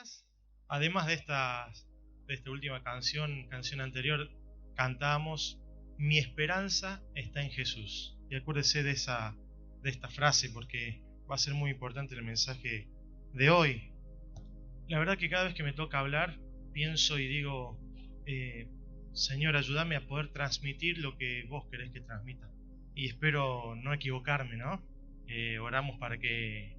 días, además de esta última canción anterior, cantábamos Mi esperanza está en Jesús. Y acuérdese de esta frase, porque va a ser muy importante el mensaje de hoy. La verdad que cada vez que me toca hablar, pienso y digo, Señor, ayúdame a poder transmitir lo que vos querés que transmita. Y espero no equivocarme, ¿no? Oramos para que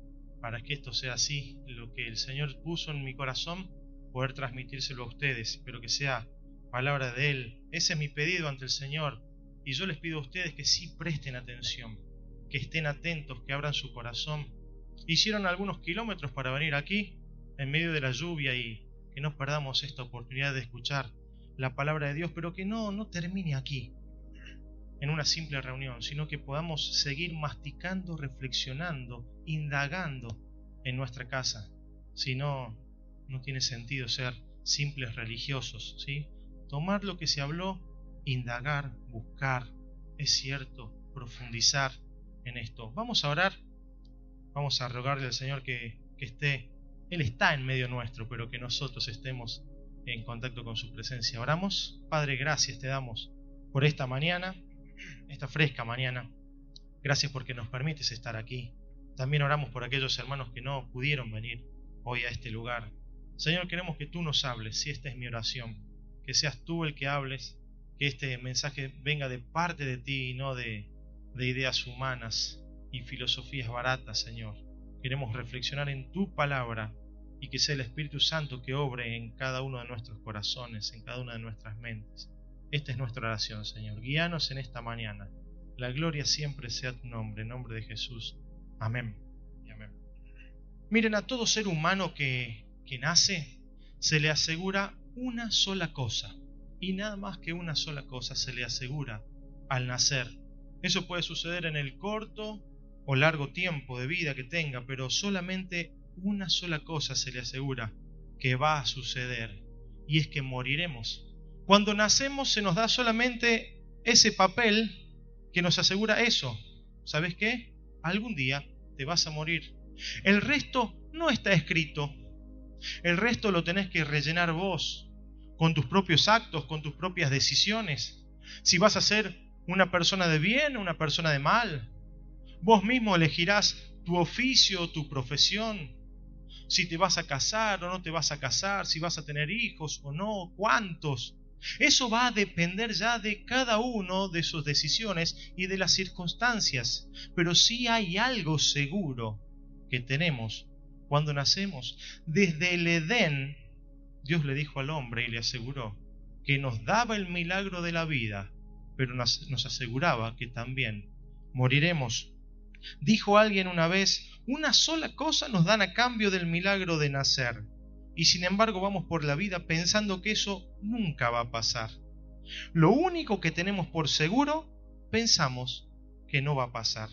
esto sea así, lo que el Señor puso en mi corazón, poder transmitírselo a ustedes, pero que sea palabra de Él. Ese es mi pedido ante el Señor, y yo les pido a ustedes que sí presten atención, que estén atentos, que abran su corazón. Hicieron algunos kilómetros para venir aquí, en medio de la lluvia, y que no perdamos esta oportunidad de escuchar la palabra de Dios, pero que no termine aquí, en una simple reunión, sino que podamos seguir masticando, reflexionando, indagando en nuestra casa. Si no tiene sentido ser simples religiosos, ¿sí? Tomar lo que se habló, indagar, buscar, es cierto, profundizar en esto. Vamos a orar, vamos a rogarle al Señor que esté, Él está en medio nuestro, pero que nosotros estemos en contacto con su presencia. Oramos. Padre, gracias te damos por esta mañana, esta fresca mañana. Gracias porque nos permites estar aquí. También oramos por aquellos hermanos que no pudieron venir hoy a este lugar. Señor, queremos que tú nos hables, si esta es mi oración, que seas tú el que hables, que este mensaje venga de parte de ti y no de ideas humanas y filosofías baratas, Señor. Queremos reflexionar en tu palabra y que sea el Espíritu Santo que obre en cada uno de nuestros corazones, en cada una de nuestras mentes. Esta es nuestra oración, Señor. Guíanos en esta mañana. La gloria siempre sea tu nombre, en nombre de Jesús. Amén y amén. Miren, a todo ser humano que nace, se le asegura una sola cosa. Y nada más que una sola cosa se le asegura al nacer. Eso puede suceder en el corto o largo tiempo de vida que tenga, pero solamente una sola cosa se le asegura que va a suceder, y es que moriremos. Cuando nacemos se nos da solamente ese papel que nos asegura eso. ¿Sabes qué? Algún día te vas a morir. El resto no está escrito. El resto lo tenés que rellenar vos, con tus propios actos, con tus propias decisiones. Si vas a ser una persona de bien o una persona de mal. Vos mismo elegirás tu oficio, tu profesión. Si te vas a casar o no te vas a casar, si vas a tener hijos o no, cuántos. Eso va a depender ya de cada uno de sus decisiones y de las circunstancias. Pero sí hay algo seguro que tenemos cuando nacemos. Desde el Edén, Dios le dijo al hombre y le aseguró que nos daba el milagro de la vida, pero nos aseguraba que también moriremos. Dijo alguien una vez, una sola cosa nos dan a cambio del milagro de nacer. Y sin embargo vamos por la vida pensando que eso nunca va a pasar. Lo único que tenemos por seguro, pensamos que no va a pasar.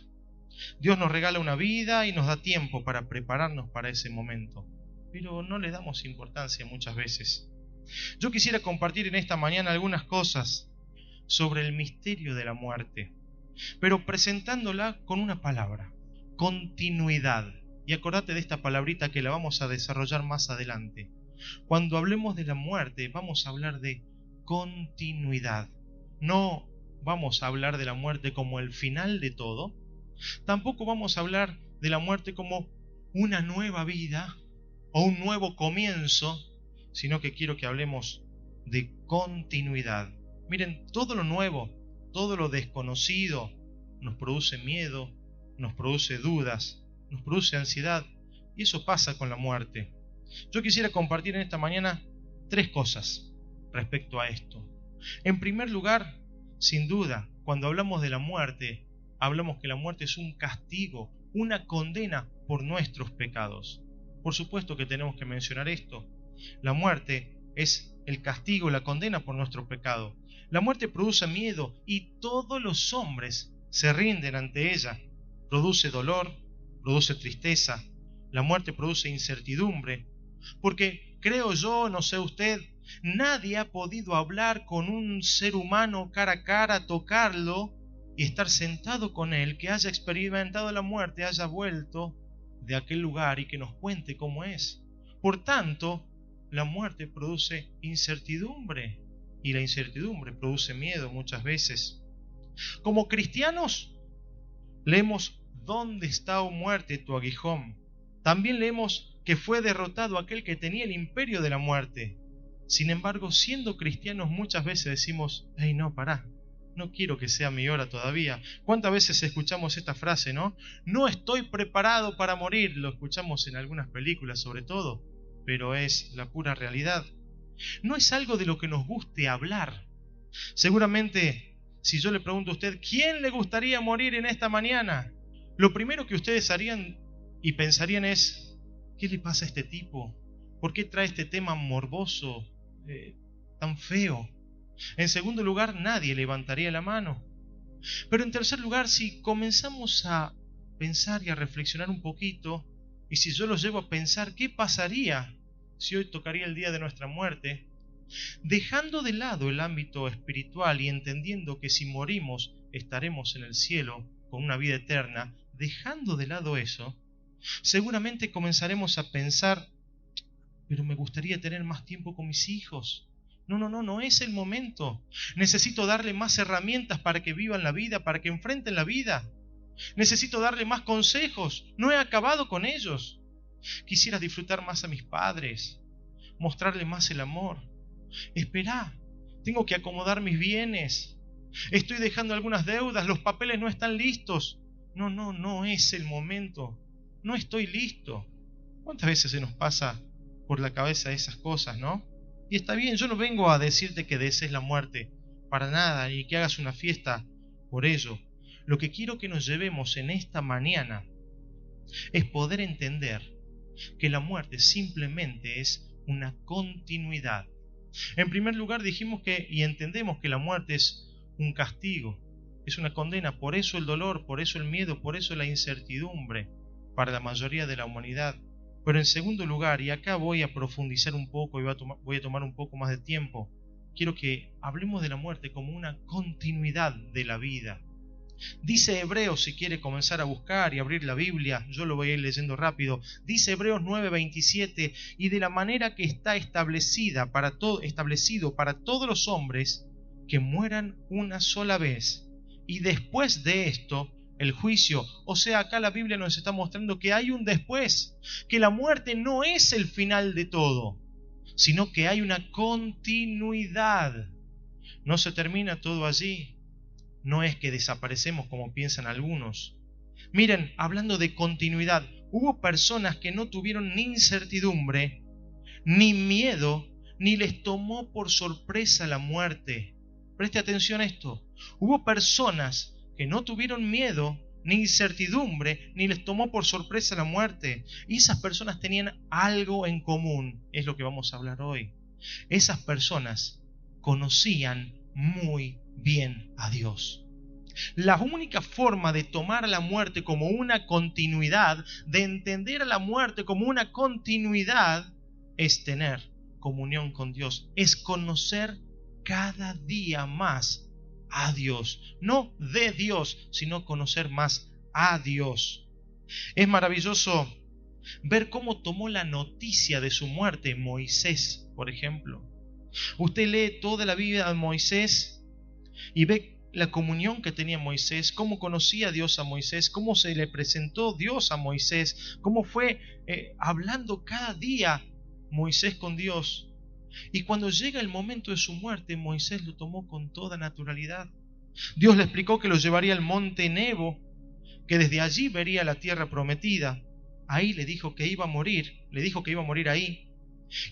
Dios nos regala una vida y nos da tiempo para prepararnos para ese momento, pero no le damos importancia muchas veces. Yo quisiera compartir en esta mañana algunas cosas sobre el misterio de la muerte, pero presentándola con una palabra: continuidad. Y acordate de esta palabrita que la vamos a desarrollar más adelante. Cuando hablemos de la muerte, vamos a hablar de continuidad. No vamos a hablar de la muerte como el final de todo. Tampoco vamos a hablar de la muerte como una nueva vida o un nuevo comienzo, sino que quiero que hablemos de continuidad. Miren, todo lo nuevo, todo lo desconocido nos produce miedo, nos produce dudas, nos produce ansiedad, y eso pasa con la muerte. Yo quisiera compartir en esta mañana 3 cosas respecto a esto. En primer lugar, sin duda, cuando hablamos de la muerte, hablamos que la muerte es un castigo, una condena por nuestros pecados. Por supuesto que tenemos que mencionar esto. La muerte es el castigo, la condena por nuestro pecado. La muerte produce miedo y todos los hombres se rinden ante ella. Produce dolor, produce tristeza. La muerte produce incertidumbre. Porque creo yo, no sé usted, nadie ha podido hablar con un ser humano cara a cara, tocarlo y estar sentado con él, que haya experimentado la muerte, haya vuelto de aquel lugar y que nos cuente cómo es. Por tanto, la muerte produce incertidumbre y la incertidumbre produce miedo muchas veces. Como cristianos, leemos: ¿dónde está, oh muerte, tu aguijón? También leemos que fue derrotado aquel que tenía el imperio de la muerte. Sin embargo, siendo cristianos muchas veces decimos: hey, no, pará, no quiero que sea mi hora todavía. ¿Cuántas veces escuchamos esta frase, no? No estoy preparado para morir. Lo escuchamos en algunas películas sobre todo, pero es la pura realidad. No es algo de lo que nos guste hablar. Seguramente, si yo le pregunto a usted, ¿quién le gustaría morir en esta mañana? Lo primero que ustedes harían y pensarían es: ¿qué le pasa a este tipo? ¿Por qué trae este tema morboso, tan feo? En segundo lugar, nadie levantaría la mano. Pero en tercer lugar, si comenzamos a pensar y a reflexionar un poquito, y si yo los llevo a pensar, ¿qué pasaría si hoy tocaría el día de nuestra muerte? Dejando de lado el ámbito espiritual y entendiendo que si morimos estaremos en el cielo con una vida eterna, dejando de lado eso, seguramente comenzaremos a pensar: pero me gustaría tener más tiempo con mis hijos. No es el momento. Necesito darle más herramientas para que vivan la vida, para que enfrenten la vida. Necesito darle más consejos. No he acabado con ellos. Quisiera disfrutar más a mis padres, mostrarle más el amor. Esperá, tengo que acomodar mis bienes. Estoy dejando algunas deudas, los papeles no están listos. No es el momento. No estoy listo. ¿Cuántas veces se nos pasa por la cabeza esas cosas, no? Y está bien, yo no vengo a decirte que desees la muerte, para nada, ni que hagas una fiesta por ello. Lo que quiero que nos llevemos en esta mañana es poder entender que la muerte simplemente es una continuidad. En primer lugar dijimos y entendemos que la muerte es un castigo, es una condena, por eso el dolor, por eso el miedo, por eso la incertidumbre para la mayoría de la humanidad. Pero en segundo lugar, y acá voy a profundizar un poco y voy a tomar un poco más de tiempo, quiero que hablemos de la muerte como una continuidad de la vida. Dice Hebreos, si quiere comenzar a buscar y abrir la Biblia, yo lo voy a ir leyendo rápido. Dice Hebreos 9:27: y de la manera que está establecido para todos los hombres que mueran una sola vez, y después de esto el juicio. O sea, acá la Biblia nos está mostrando que hay un después, que la muerte no es el final de todo, sino que hay una continuidad. No se termina todo allí. No es que desaparecemos como piensan algunos. Miren, hablando de continuidad, hubo personas que no tuvieron ni incertidumbre, ni miedo, ni les tomó por sorpresa la muerte. Preste atención a esto. Hubo personas que no tuvieron miedo, ni incertidumbre, ni les tomó por sorpresa la muerte. Y esas personas tenían algo en común. Es lo que vamos a hablar hoy. Esas personas conocían muy bien a Dios. La única forma de tomar a la muerte como una continuidad, de entender a la muerte como una continuidad, es tener comunión con Dios, es conocer cada día más a Dios. No de Dios, sino conocer más a Dios. Es maravilloso ver cómo tomó la noticia de su muerte Moisés, por ejemplo. Usted lee toda la vida de Moisés y ve la comunión que tenía Moisés, cómo conocía a Dios a Moisés, cómo se le presentó Dios a Moisés, cómo fue hablando cada día Moisés con Dios. Y cuando llega el momento de su muerte, Moisés lo tomó con toda naturalidad. Dios le explicó que lo llevaría al monte Nebo, que desde allí vería la tierra prometida. Ahí le dijo que iba a morir, ahí.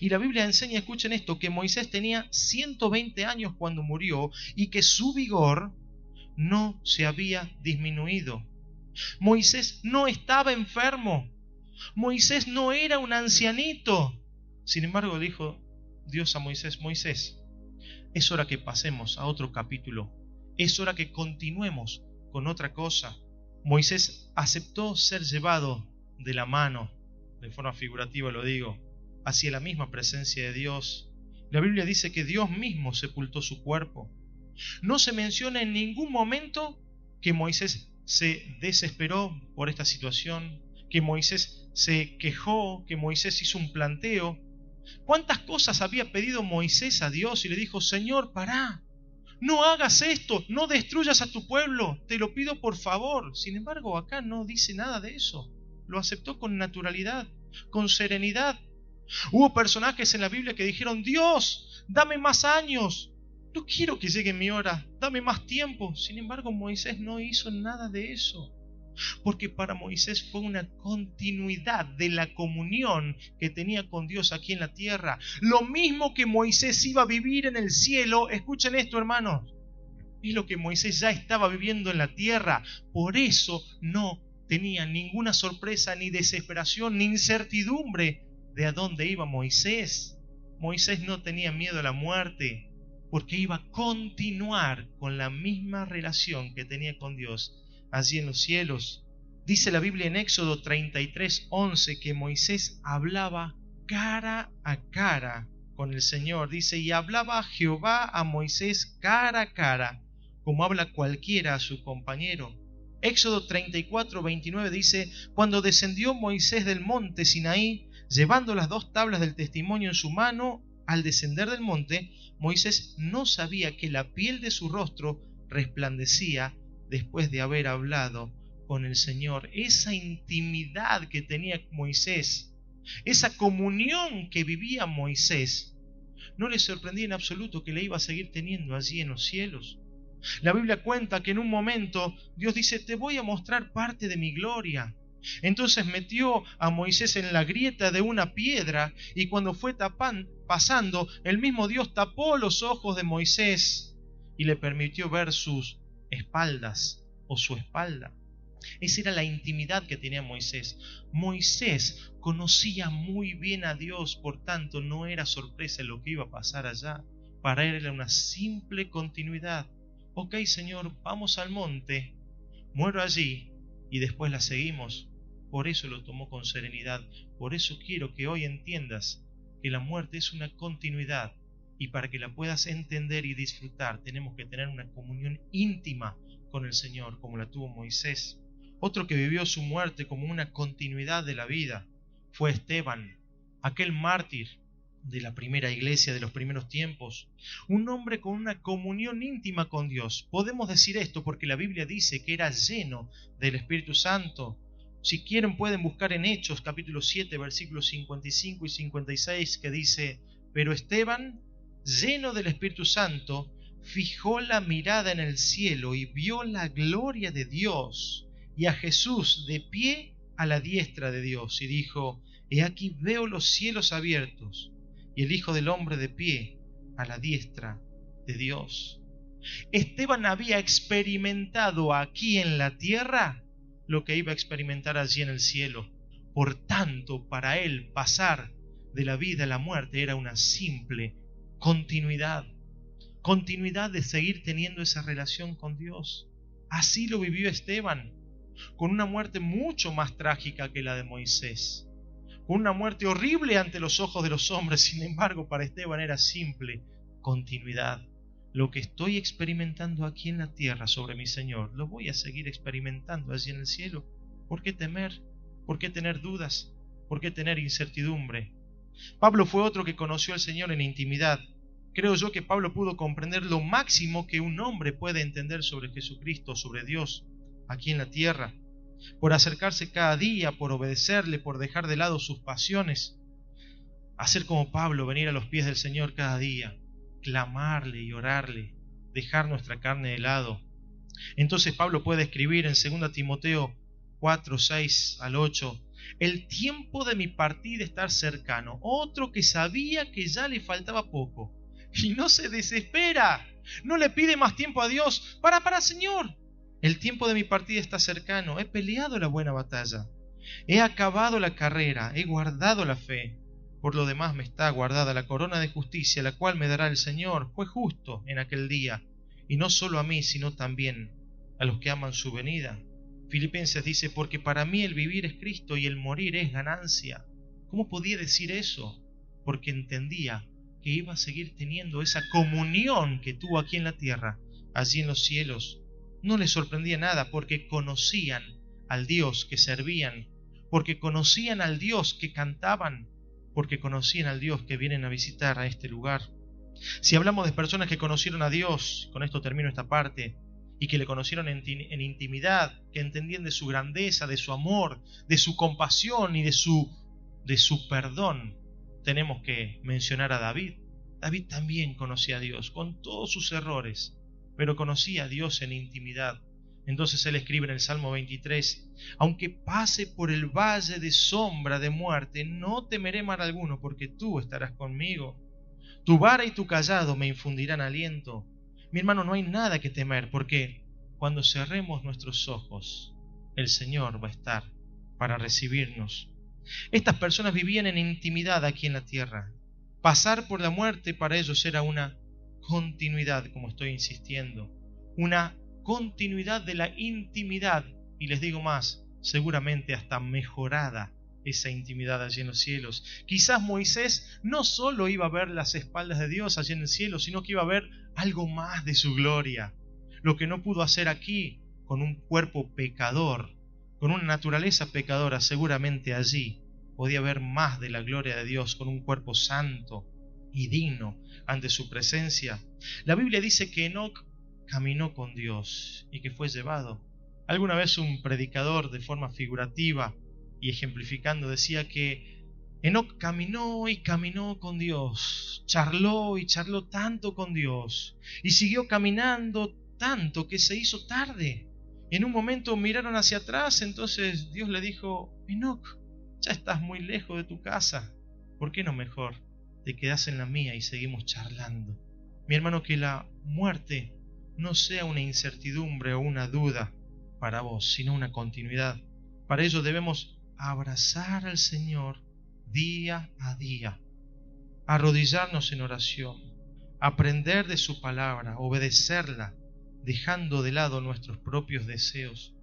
Y la Biblia enseña, escuchen esto, que Moisés tenía 120 años cuando murió y que su vigor no se había disminuido. Moisés no estaba enfermo. Moisés no era un ancianito. Sin embargo, dijo Dios a Moisés: Moisés, es hora que pasemos a otro capítulo. Es hora que continuemos con otra cosa. Moisés aceptó ser llevado de la mano, de forma figurativa lo digo, hacia la misma presencia de Dios. La Biblia dice que Dios mismo sepultó su cuerpo. No se menciona en ningún momento que Moisés se desesperó por esta situación, que Moisés se quejó, que Moisés hizo un planteo. ¿Cuántas cosas había pedido Moisés a Dios y le dijo: Señor, pará, no hagas esto, no destruyas a tu pueblo, te lo pido por favor? Sin embargo, acá no dice nada de eso. Lo aceptó con naturalidad, con serenidad. Hubo personajes en la Biblia que dijeron: Dios, dame más años, no quiero que llegue mi hora, dame más tiempo. Sin embargo, Moisés no hizo nada de eso, porque para Moisés fue una continuidad de la comunión que tenía con Dios aquí en la tierra. Lo mismo que Moisés iba a vivir en el cielo, escuchen esto, hermanos, es lo que Moisés ya estaba viviendo en la tierra. Por eso no tenía ninguna sorpresa, ni desesperación, ni incertidumbre de a dónde iba Moisés. Moisés no tenía miedo a la muerte, porque iba a continuar con la misma relación que tenía con Dios allí en los cielos. Dice la Biblia en Éxodo 33:11 que Moisés hablaba cara a cara con el Señor. Dice: y hablaba Jehová a Moisés cara a cara, como habla cualquiera a su compañero. Éxodo 34:29 dice: cuando descendió Moisés del monte Sinaí, llevando las 2 tablas del testimonio en su mano, al descender del monte, Moisés no sabía que la piel de su rostro resplandecía después de haber hablado con el Señor. Esa intimidad que tenía Moisés, esa comunión que vivía Moisés, no le sorprendía en absoluto que le iba a seguir teniendo allí en los cielos. La Biblia cuenta que en un momento Dios dice: te voy a mostrar parte de mi gloria. Entonces metió a Moisés en la grieta de una piedra, y cuando fue pasando, el mismo Dios tapó los ojos de Moisés y le permitió ver sus espaldas o su espalda. Esa era la intimidad que tenía Moisés. Moisés conocía muy bien a Dios, por tanto no era sorpresa lo que iba a pasar allá. Para él era una simple continuidad. Ok, Señor, vamos al monte, muero allí y después la seguimos. Por eso lo tomó con serenidad. Por eso quiero que hoy entiendas que la muerte es una continuidad, y para que la puedas entender y disfrutar tenemos que tener una comunión íntima con el Señor, como la tuvo Moisés. Otro que vivió su muerte como una continuidad de la vida fue Esteban, aquel mártir de la primera iglesia de los primeros tiempos, un hombre con una comunión íntima con Dios. Podemos decir esto porque la Biblia dice que era lleno del Espíritu Santo. Si quieren pueden buscar en Hechos capítulo 7 versículos 55 y 56, que dice: pero Esteban, lleno del Espíritu Santo, fijó la mirada en el cielo y vio la gloria de Dios y a Jesús de pie a la diestra de Dios, y dijo: he aquí veo los cielos abiertos y el Hijo del Hombre de pie a la diestra de Dios. Esteban había experimentado aquí en la tierra lo que iba a experimentar allí en el cielo. Por tanto, para él pasar de la vida a la muerte era una simple continuidad de seguir teniendo esa relación con Dios. Así lo vivió Esteban, con una muerte mucho más trágica que la de Moisés, con una muerte horrible ante los ojos de los hombres. Sin embargo, para Esteban era simple continuidad. Lo que estoy experimentando aquí en la tierra sobre mi Señor, lo voy a seguir experimentando allí en el cielo. ¿Por qué temer? ¿Por qué tener dudas? ¿Por qué tener incertidumbre? Pablo fue otro que conoció al Señor en intimidad. Creo yo que Pablo pudo comprender lo máximo que un hombre puede entender sobre Jesucristo, sobre Dios, aquí en la tierra. Por acercarse cada día, por obedecerle, por dejar de lado sus pasiones. Hacer como Pablo, venir a los pies del Señor cada día, clamarle y orarle, dejar nuestra carne de lado. Entonces Pablo puede escribir en 2 Timoteo 4, 6 al 8: el tiempo de mi partida está cercano. Otro que sabía que ya le faltaba poco y no se desespera, no le pide más tiempo a Dios. Para Señor, el tiempo de mi partida está cercano. He peleado la buena batalla, he acabado la carrera, he guardado la fe. Por lo demás me está guardada la corona de justicia, la cual me dará el Señor, juez justo, en aquel día, y no solo a mí, sino también a los que aman su venida. Filipenses dice: porque para mí el vivir es Cristo y el morir es ganancia. ¿Cómo podía decir eso? Porque entendía que iba a seguir teniendo esa comunión que tuvo aquí en la tierra, allí en los cielos. No les sorprendía nada, porque conocían al Dios que servían, porque conocían al Dios que cantaban, porque conocían al Dios que vienen a visitar a este lugar. Si hablamos de personas que conocieron a Dios, con esto termino esta parte, y que le conocieron en intimidad, que entendían de su grandeza, de su amor, de su compasión y de su perdón, tenemos que mencionar a David. David también conocía a Dios, con todos sus errores, pero conocía a Dios en intimidad. Entonces él escribe en el Salmo 23, aunque pase por el valle de sombra de muerte, no temeré mal alguno, porque tú estarás conmigo. Tu vara y tu cayado me infundirán aliento. Mi hermano, no hay nada que temer, porque cuando cerremos nuestros ojos, el Señor va a estar para recibirnos. Estas personas vivían en intimidad aquí en la tierra. Pasar por la muerte para ellos era una continuidad, como estoy insistiendo, una continuidad de la intimidad, y les digo más, seguramente hasta mejorada esa intimidad allí en los cielos. Quizás Moisés no solo iba a ver las espaldas de Dios allí en el cielo, sino que iba a ver algo más de su gloria, lo que no pudo hacer aquí con un cuerpo pecador, con una naturaleza pecadora. Seguramente allí podía ver más de la gloria de Dios, con un cuerpo santo y digno ante su presencia. La Biblia dice que Enoc caminó con Dios y que fue llevado. Alguna vez un predicador, de forma figurativa y ejemplificando, decía que Enoc caminó y caminó con Dios, charló y charló tanto con Dios, y siguió caminando tanto que se hizo tarde. En un momento miraron hacia atrás, entonces Dios le dijo: Enoc, ya estás muy lejos de tu casa, ¿por qué no mejor te quedas en la mía y seguimos charlando? Mi hermano, que la muerte no sea una incertidumbre o una duda para vos, sino una continuidad. Para ello debemos abrazar al Señor día a día, arrodillarnos en oración, aprender de su palabra, obedecerla, dejando de lado nuestros propios deseos,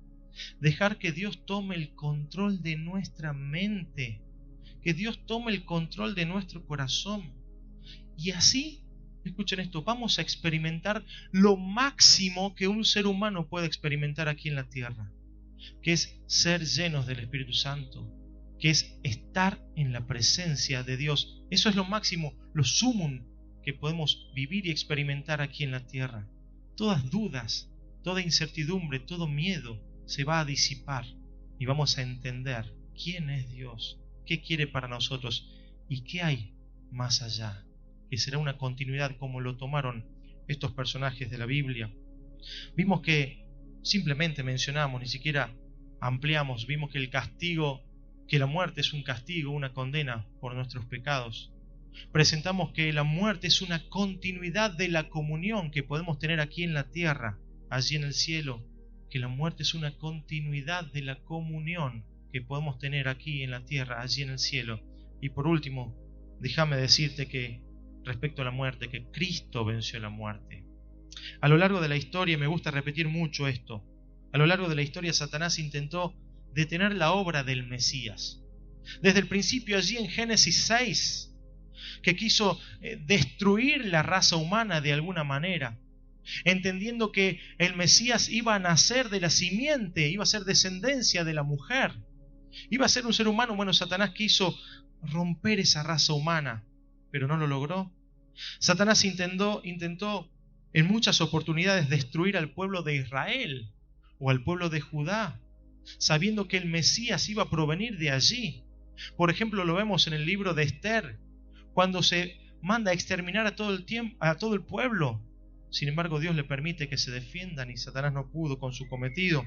dejar que Dios tome el control de nuestra mente, que Dios tome el control de nuestro corazón, y así, escuchen esto, vamos a experimentar lo máximo que un ser humano puede experimentar aquí en la tierra, que es ser llenos del Espíritu Santo, que es estar en la presencia de Dios. Eso es lo máximo, lo sumum que podemos vivir y experimentar aquí en la tierra. Todas dudas, toda incertidumbre, todo miedo se va a disipar y vamos a entender quién es Dios, qué quiere para nosotros y qué hay más allá, que será una continuidad como lo tomaron estos personajes de la Biblia. Vimos que simplemente mencionamos, ni siquiera ampliamos, vimos que el castigo, que la muerte es un castigo, una condena por nuestros pecados. Presentamos que la muerte es una continuidad de la comunión que podemos tener aquí en la tierra, allí en el cielo, que la muerte es una continuidad de la comunión que podemos tener aquí en la tierra, allí en el cielo. Y por último, déjame decirte que respecto a la muerte, que Cristo venció la muerte. A lo largo de la historia, me gusta repetir mucho esto, a lo largo de la historia Satanás intentó detener la obra del Mesías. Desde el principio, allí en Génesis 6, que quiso destruir la raza humana de alguna manera, entendiendo que el Mesías iba a nacer de la simiente, iba a ser descendencia de la mujer, iba a ser un ser humano. Bueno, Satanás quiso romper esa raza humana, pero no lo logró. Satanás intentó en muchas oportunidades destruir al pueblo de Israel o al pueblo de Judá, sabiendo que el Mesías iba a provenir de allí. Por ejemplo, lo vemos en el libro de Esther, cuando se manda a exterminar a todo el pueblo. Sin embargo, Dios le permite que se defiendan y Satanás no pudo con su cometido.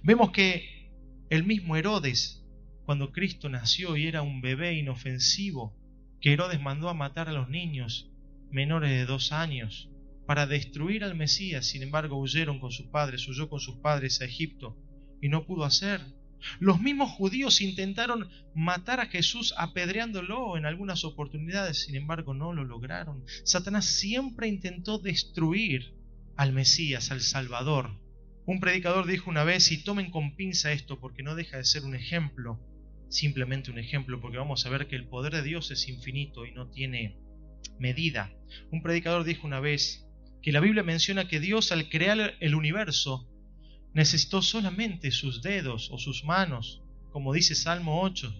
Vemos que el mismo Herodes, cuando Cristo nació y era un bebé inofensivo, que Herodes mandó a matar a los niños menores de 2 años para destruir al Mesías. Sin embargo, huyó con sus padres a Egipto y no pudo hacer. Los mismos judíos intentaron matar a Jesús apedreándolo en algunas oportunidades, sin embargo no lo lograron. Satanás siempre intentó destruir al Mesías, al Salvador. Un predicador dijo una vez, y tomen con pinza esto porque no deja de ser un ejemplo, simplemente un ejemplo, porque vamos a ver que el poder de Dios es infinito y no tiene medida. Un predicador dijo una vez que la Biblia menciona que Dios, al crear el universo, necesitó solamente sus dedos o sus manos como dice Salmo 8,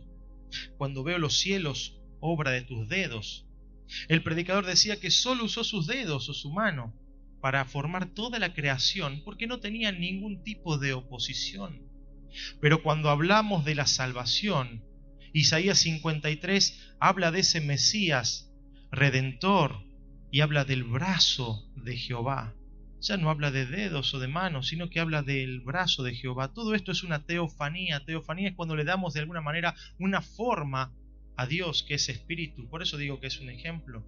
cuando veo los cielos, obra de tus dedos. El predicador decía que solo usó sus dedos o su mano para formar toda la creación, porque no tenía ningún tipo de oposición. Pero cuando hablamos de la salvación, Isaías 53 habla de ese Mesías redentor y habla del brazo de Jehová. Ya no habla de dedos o de manos, sino que habla del brazo de Jehová. Todo esto es una teofanía. Teofanía es cuando le damos de alguna manera una forma a Dios, que es espíritu. Por eso digo que es un ejemplo.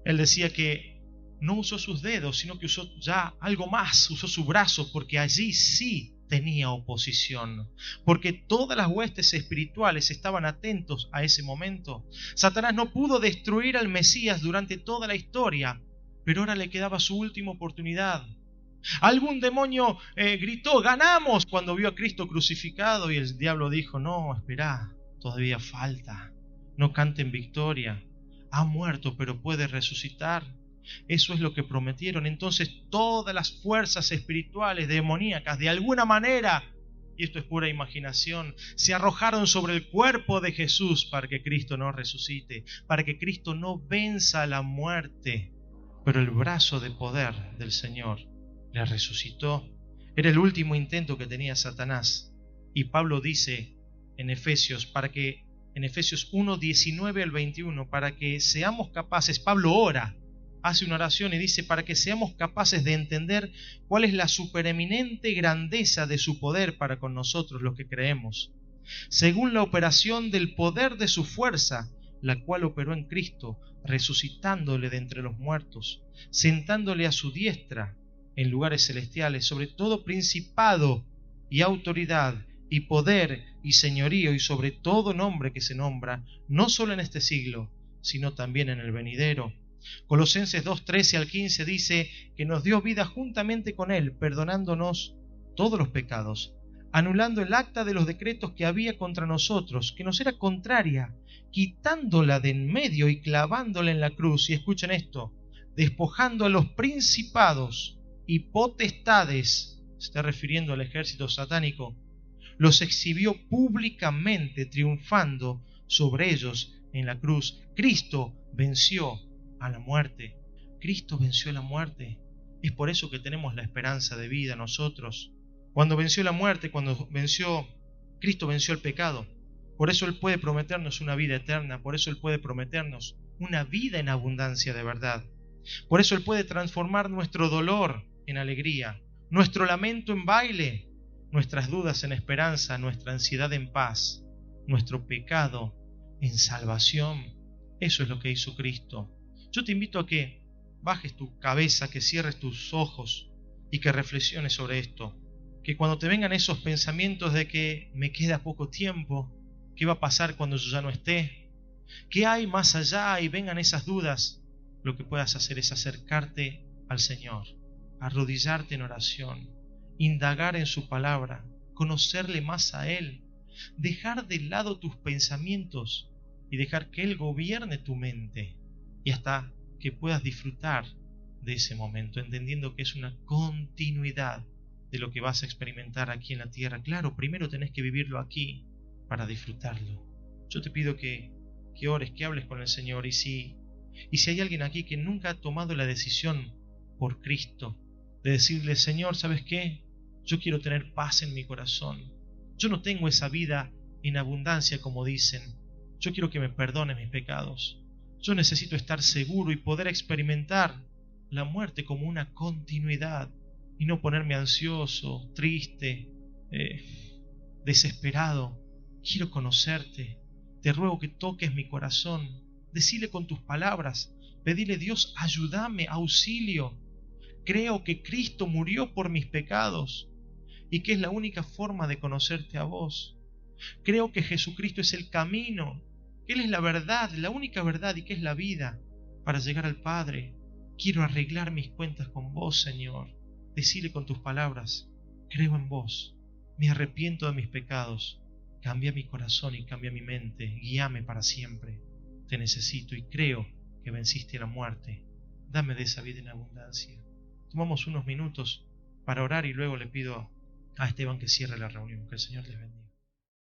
Él decía que no usó sus dedos, sino que usó ya algo más, usó su brazo, porque allí sí tenía oposición, porque todas las huestes espirituales estaban atentos a ese momento. Satanás no pudo destruir al Mesías durante toda la historia, pero ahora le quedaba su última oportunidad. Algún demonio gritó, ganamos, cuando vio a Cristo crucificado, y el diablo dijo, no, esperá, todavía falta, no canten victoria, ha muerto pero puede resucitar. Eso es lo que prometieron. Entonces todas las fuerzas espirituales demoníacas, de alguna manera, y esto es pura imaginación, se arrojaron sobre el cuerpo de Jesús para que Cristo no resucite, para que Cristo no venza la muerte. Pero el brazo de poder del Señor le resucitó. Era el último intento que tenía Satanás. Y Pablo dice en Efesios 1, 19 al 21, para que seamos capaces, Pablo ora, hace una oración y dice, para que seamos capaces de entender cuál es la supereminente grandeza de su poder para con nosotros los que creemos, según la operación del poder de su fuerza, la cual operó en Cristo, resucitándole de entre los muertos, sentándole a su diestra en lugares celestiales, sobre todo principado y autoridad y poder y señorío y sobre todo nombre que se nombra, no solo en este siglo, sino también en el venidero. Colosenses 2, 13 al 15 dice que nos dio vida juntamente con Él, perdonándonos todos los pecados, anulando el acta de los decretos que había contra nosotros, que nos era contraria, quitándola de en medio y clavándola en la cruz. Y escuchen esto, despojando a los principados y potestades, se está refiriendo al ejército satánico, los exhibió públicamente, triunfando sobre ellos en la cruz. Cristo venció a la muerte. Cristo venció a la muerte. Es por eso que tenemos la esperanza de vida nosotros. Cuando venció la muerte, Cristo venció el pecado. Por eso Él puede prometernos una vida eterna. Por eso Él puede prometernos una vida en abundancia de verdad. Por eso Él puede transformar nuestro dolor en alegría, nuestro lamento en baile, nuestras dudas en esperanza, nuestra ansiedad en paz, nuestro pecado en salvación. Eso es lo que hizo Cristo. Yo te invito a que bajes tu cabeza, que cierres tus ojos y que reflexiones sobre esto. Que cuando te vengan esos pensamientos de que me queda poco tiempo, ¿qué va a pasar cuando yo ya no esté? ¿Qué hay más allá? Y vengan esas dudas, lo que puedas hacer es acercarte al Señor, arrodillarte en oración, indagar en su palabra, conocerle más a Él, dejar de lado tus pensamientos y dejar que Él gobierne tu mente, y hasta que puedas disfrutar de ese momento, entendiendo que es una continuidad de lo que vas a experimentar aquí en la tierra. Claro, primero tenés que vivirlo aquí para disfrutarlo. Yo te pido que ores, que hables con el Señor, y si hay alguien aquí que nunca ha tomado la decisión por Cristo, de decirle, Señor, ¿sabes qué? Yo quiero tener paz en mi corazón. Yo no tengo esa vida en abundancia como dicen. Yo quiero que me perdones mis pecados. Yo necesito estar seguro y poder experimentar la muerte como una continuidad y no ponerme ansioso, triste, desesperado. Quiero conocerte. Te ruego que toques mi corazón. Decile con tus palabras. Pedile, Dios, ayúdame, auxilio. Creo que Cristo murió por mis pecados y que es la única forma de conocerte a vos. Creo que Jesucristo es el camino, que Él es la verdad, la única verdad, y que es la vida para llegar al Padre. Quiero arreglar mis cuentas con vos, Señor. Decile con tus palabras, creo en vos, me arrepiento de mis pecados, cambia mi corazón y cambia mi mente, guíame para siempre. Te necesito y creo que venciste la muerte. Dame de esa vida en abundancia. Tomamos unos minutos para orar y luego le pido a Esteban que cierre la reunión. Que el Señor les bendiga.